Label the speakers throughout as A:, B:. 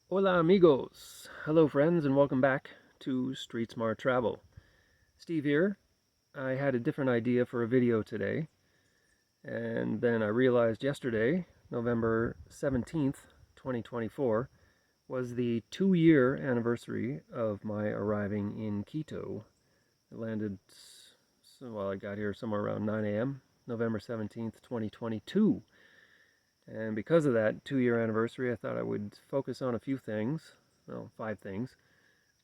A: Hola amigos! Hello friends and welcome back to Street Smart Travel. Steve here. I had a different idea for a video today, and then I realized yesterday, November 17th, 2024, was the 2-year anniversary of my arriving in Quito. I landed, I got here somewhere around 9 a.m., November 17th, 2022. And because of that 2-year anniversary, I thought I would focus on a few things, well, 5 things,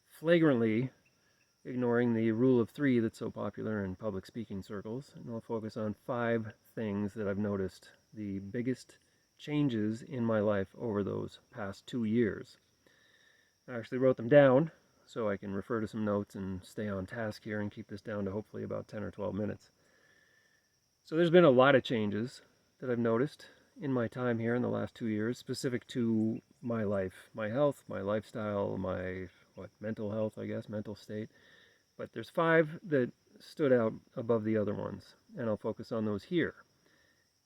A: flagrantly ignoring the rule of 3 that's so popular in public speaking circles. And I'll focus on 5 things that I've noticed the biggest changes in my life over those past 2 years. I actually wrote them down so I can refer to some notes and stay on task here and keep this down to hopefully about 10 or 12 minutes. So there's been a lot of changes that I've noticed in my time here in the last 2 years, specific to my life, my health, my lifestyle, my mental health, I guess, mental state. But there's 5 that stood out above the other ones, and I'll focus on those here.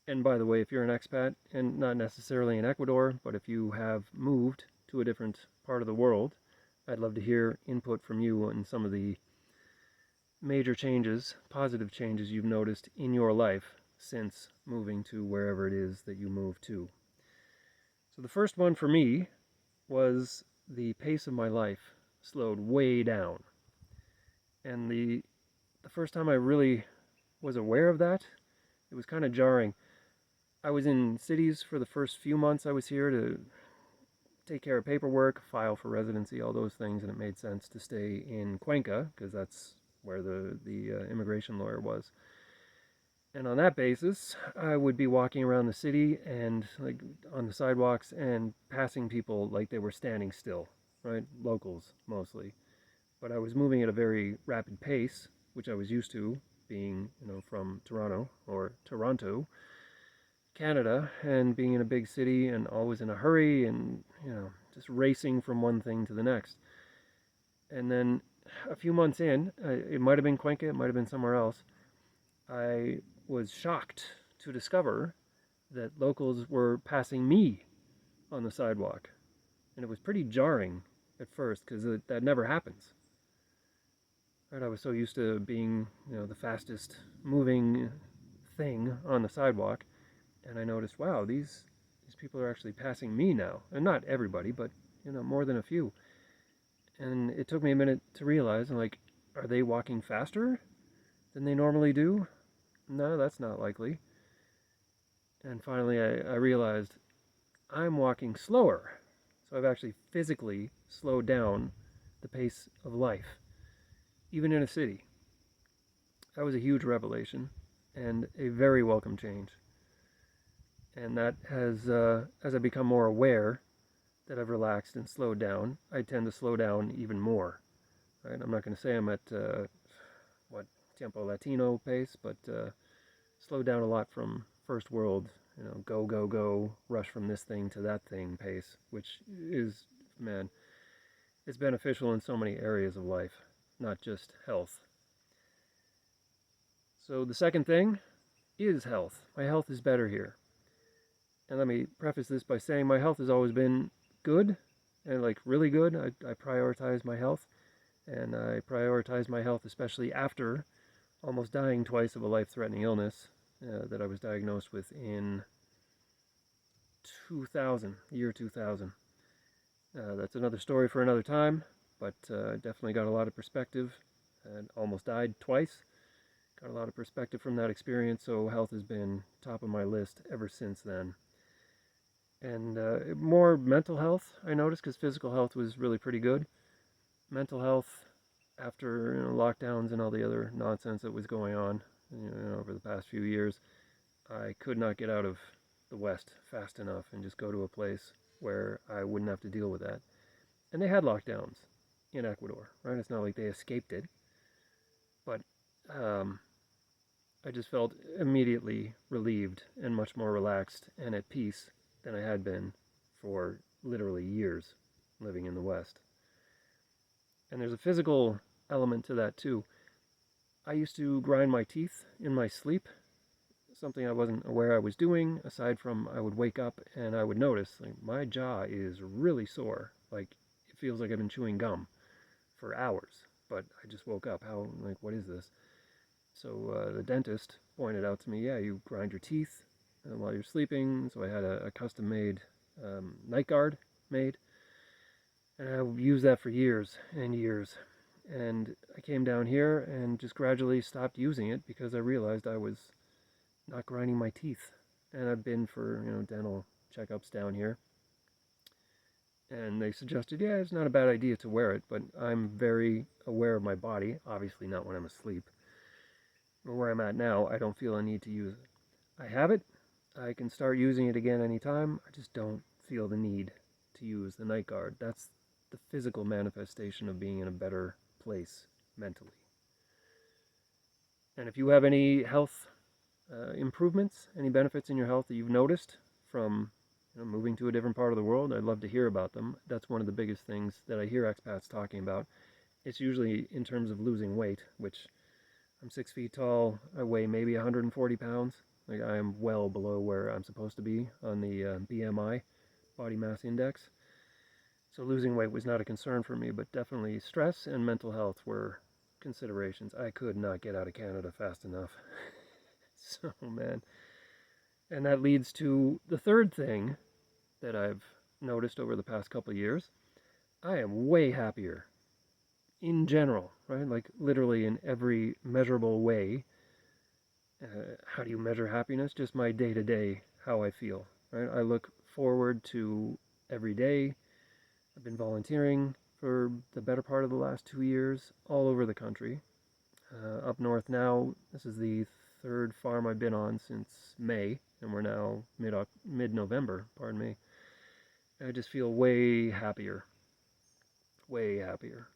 A: And by the way, if you're an expat, and not necessarily in Ecuador, but if you have moved to a different part of the world, I'd love to hear input from you on some of the major changes, positive changes you've noticed in your life since moving to wherever it is that you moved to. So the first one for me was the pace of my life slowed way down. And the first time I really was aware of that, it was kind of jarring. I was in cities for the first few months I was here to take care of paperwork, file for residency, all those things, and it made sense to stay in Cuenca because that's where the immigration lawyer was. And on that basis, I would be walking around the city and like on the sidewalks and passing people like they were standing still, right? Locals mostly. But I was moving at a very rapid pace, which I was used to being, from Toronto, Canada, and being in a big city and always in a hurry and, just racing from one thing to the next. And then a few months in, it might have been Cuenca, it might have been somewhere else, I was shocked to discover that locals were passing me on the sidewalk. And it was pretty jarring at first because that never happens. Right? I was so used to being, the fastest moving thing on the sidewalk, and I noticed, wow, these people are actually passing me now, and not everybody, but more than a few. And it took me a minute to realize, I'm like, are they walking faster than they normally do? No, that's not likely. And finally, I realized I'm walking slower. So I've actually physically slowed down the pace of life, even in a city. That was a huge revelation and a very welcome change. And that has, as I become more aware that I've relaxed and slowed down, I tend to slow down even more. Right? I'm not going to say I'm at Tiempo Latino pace, but slowed down a lot from first world, go, go, go, rush from this thing to that thing pace, which is, man, it's beneficial in so many areas of life, not just health. So the second thing is health. My health is better here. And let me preface this by saying my health has always been good, and like really good. I prioritize my health, and I prioritize my health especially after almost dying twice of a life-threatening illness that I was diagnosed with in 2000, year 2000. That's another story for another time, but definitely got a lot of perspective and almost died twice. Got a lot of perspective from that experience, so health has been top of my list ever since then. And more mental health, I noticed, because physical health was really pretty good. Mental health, after lockdowns and all the other nonsense that was going on over the past few years, I could not get out of the West fast enough and just go to a place where I wouldn't have to deal with that. And they had lockdowns in Ecuador, right? It's not like they escaped it. But I just felt immediately relieved and much more relaxed and at peace than I had been for literally years living in the West. And there's a physical element to that too. I used to grind my teeth in my sleep, something I wasn't aware I was doing, aside from I would wake up and I would notice, like, my jaw is really sore. Like, it feels like I've been chewing gum for hours, but I just woke up. How, like, what is this? So the dentist pointed out to me, yeah, you grind your teeth while you're sleeping. So I had a custom-made night guard made, and I used that for years and years. And I came down here and just gradually stopped using it because I realized I was not grinding my teeth. And I've been for, dental checkups down here. And they suggested, yeah, it's not a bad idea to wear it, but I'm very aware of my body, obviously not when I'm asleep. But where I'm at now, I don't feel a need to use it. I have it. I can start using it again anytime. I just don't feel the need to use the night guard. That's the physical manifestation of being in a better place mentally. And if you have any health improvements, any benefits in your health that you've noticed from moving to a different part of the world, I'd love to hear about them. That's one of the biggest things that I hear expats talking about. It's usually in terms of losing weight, which I'm 6 feet tall. I weigh maybe 140 pounds. Like, I am well below where I'm supposed to be on the BMI, body mass index. So losing weight was not a concern for me, but definitely stress and mental health were considerations. I could not get out of Canada fast enough. So, man. And that leads to the third thing that I've noticed over the past couple of years. I am way happier in general, right? Like, literally in every measurable way. How do you measure happiness? Just my day-to-day, how I feel, right? I look forward to every day. I've been volunteering for the better part of the last 2 years all over the country. Up north now, this is the third farm I've been on since May, and we're now mid-November, pardon me. I just feel way happier. Way happier.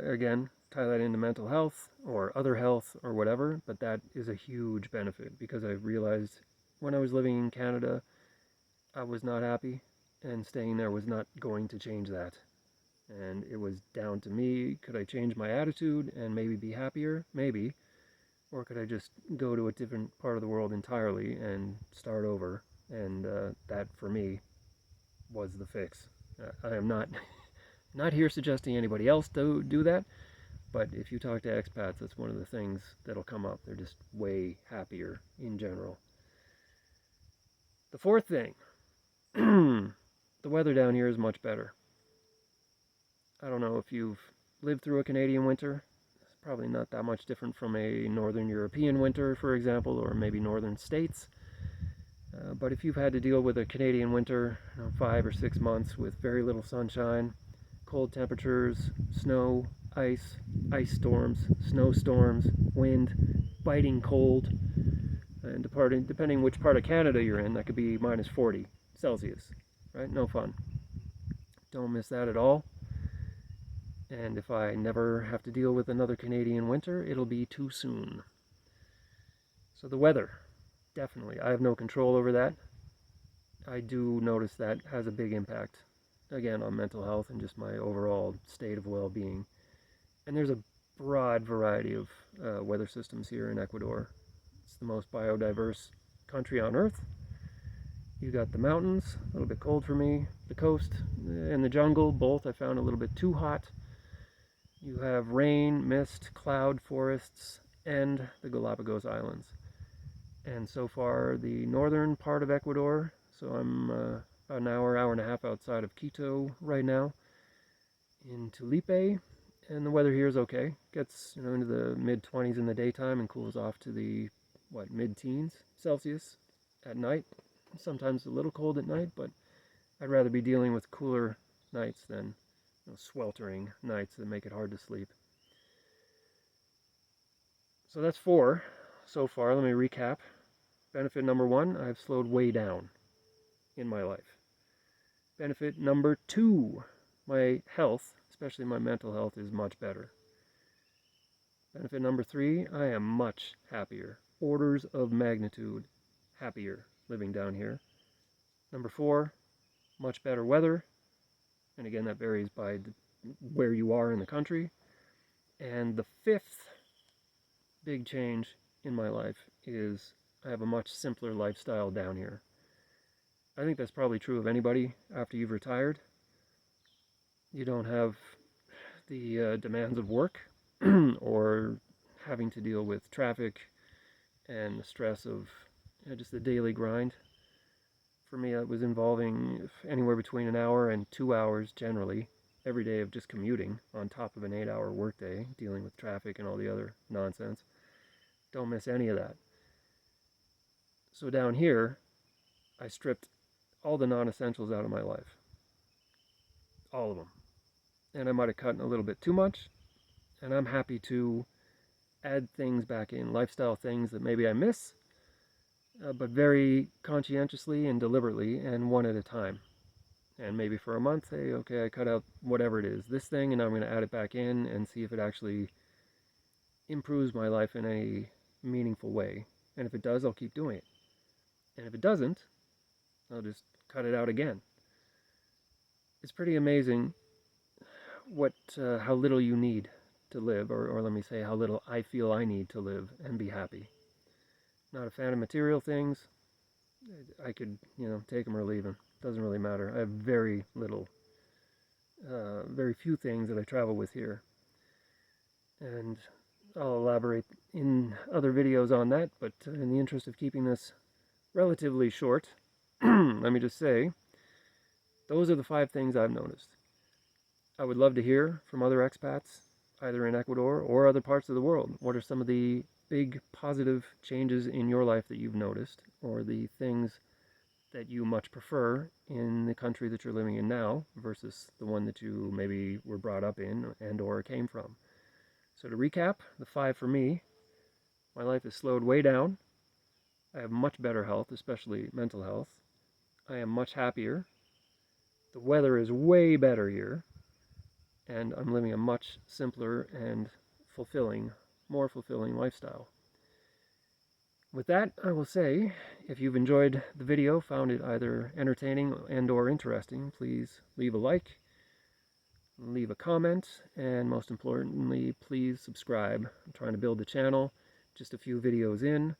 A: Again, tie that into mental health or other health or whatever, but that is a huge benefit because I realized when I was living in Canada, I was not happy, and staying there was not going to change that. And it was down to me. Could I change my attitude and maybe be happier? Maybe. Or could I just go to a different part of the world entirely and start over? And that, for me, was the fix. I am not here suggesting anybody else do that, but if you talk to expats, that's one of the things that'll come up. They're just way happier in general. The fourth thing, the weather down here is much better. I don't know if you've lived through a Canadian winter. It's probably not that much different from a Northern European winter, for example, or maybe Northern States. But if you've had to deal with a Canadian winter, 5 or 6 months with very little sunshine, cold temperatures, snow, ice storms, snowstorms, wind, biting cold, and depending which part of Canada you're in, that could be minus 40 Celsius, right? No fun. Don't miss that at all. And if I never have to deal with another Canadian winter, it'll be too soon. So the weather, definitely. I have no control over that. I do notice that has a big impact, again, on mental health and just my overall state of well-being. And there's a broad variety of weather systems here in Ecuador. It's the most biodiverse country on Earth. You got the mountains, a little bit cold for me, the coast and the jungle, both I found a little bit too hot. You have rain, mist, cloud forests, and the Galapagos Islands. And so far, the northern part of Ecuador, so I'm about an hour and a half outside of Quito right now, in Tulipe, and the weather here is okay. Gets into the mid-20s in the daytime and cools off to the mid-teens Celsius at night. Sometimes a little cold at night, but I'd rather be dealing with cooler nights than sweltering nights that make it hard to sleep. So that's 4 so far. Let me recap. Benefit number 1, I've slowed way down in my life. Benefit number 2, my health, especially my mental health, is much better. Benefit number 3, I am much happier. Orders of magnitude happier living down here. Number 4, much better weather. And again, that varies by where you are in the country. And the 5th big change in my life is I have a much simpler lifestyle down here. I think that's probably true of anybody after you've retired. You don't have the demands of work or having to deal with traffic and the stress of just the daily grind. For me, it was involving anywhere between an hour and 2 hours generally every day of just commuting on top of an 8-hour workday, dealing with traffic and all the other nonsense. Don't miss any of that. So down here, I stripped all the non-essentials out of my life. All of them. And I might have cut a little bit too much, and I'm happy to add things back in, lifestyle things that maybe I miss, but very conscientiously and deliberately and one at a time. And maybe for a month, say, okay, I cut out whatever it is, this thing, and I'm going to add it back in and see if it actually improves my life in a meaningful way. And if it does, I'll keep doing it. And if it doesn't, I'll just cut it out again. It's pretty amazing how little you need to live, or let me say how little I feel I need to live and be happy. Not a fan of material things. I could, take them or leave them. Doesn't really matter. I have very few things that I travel with here. And I'll elaborate in other videos on that, but in the interest of keeping this relatively short, let me just say, those are the 5 things I've noticed. I would love to hear from other expats, either in Ecuador or other parts of the world. What are some of the big positive changes in your life that you've noticed, or the things that you much prefer in the country that you're living in now versus the one that you maybe were brought up in and or came from? So to recap, the 5 for me: my life is slowed way down. I have much better health, especially mental health. I am much happier. The weather is way better here. And I'm living a much simpler and more fulfilling lifestyle. With that, I will say, if you've enjoyed the video, found it either entertaining and or interesting, please leave a like, leave a comment, and most importantly, please subscribe. I'm trying to build the channel, just a few videos in.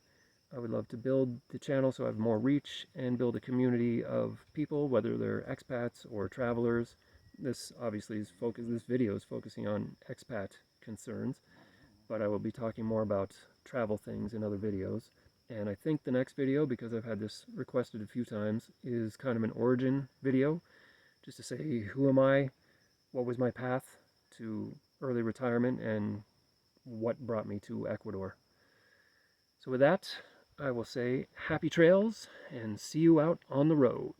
A: I would love to build the channel so I have more reach and build a community of people, whether they're expats or travelers. This obviously this video is focusing on expat concerns, but I will be talking more about travel things in other videos. And I think the next video, because I've had this requested a few times, is kind of an origin video, just to say, who am I, what was my path to early retirement, and what brought me to Ecuador. So with that, I will say happy trails and see you out on the road.